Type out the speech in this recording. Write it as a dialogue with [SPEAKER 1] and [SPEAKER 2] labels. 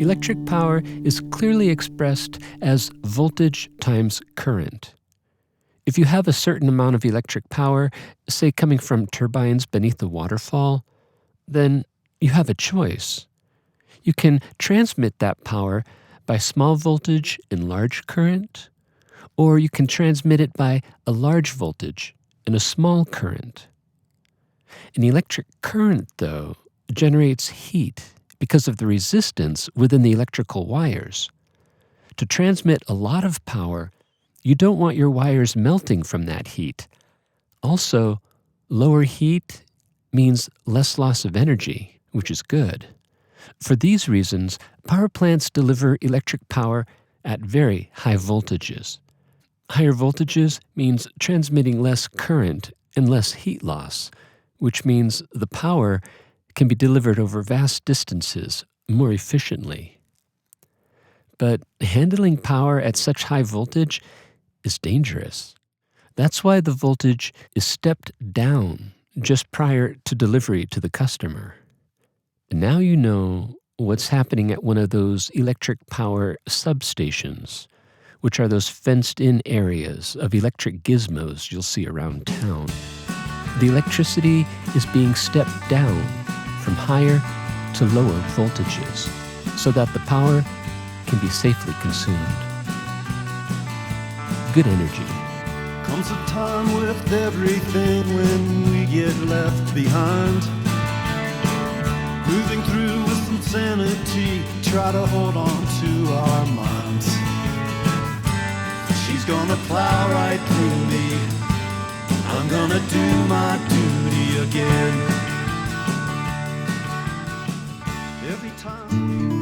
[SPEAKER 1] Electric power is clearly expressed as voltage times current. If you have a certain amount of electric power, say coming from turbines beneath a waterfall, then you have a choice. You can transmit that power by small voltage and large current, or you can transmit it by a large voltage and a small current. An electric current, though, generates heat because of the resistance within the electrical wires. To transmit a lot of power, you don't want your wires melting from that heat. Also, lower heat means less loss of energy, which is good. For these reasons, power plants deliver electric power at very high voltages. Higher voltages means transmitting less current and less heat loss, which means the power can be delivered over vast distances more efficiently. But handling power at such high voltage is dangerous. That's why the voltage is stepped down just prior to delivery to the customer. Now you know what's happening at one of those electric power substations, which are those fenced-in areas of electric gizmos you'll see around town. The electricity is being stepped down from higher to lower voltages so that the power can be safely consumed. Good energy.
[SPEAKER 2] Comes a time with everything when we get left behind. Moving through with insanity, try to hold on to our minds. She's gonna plow right through me. I'm gonna do my duty again. Every time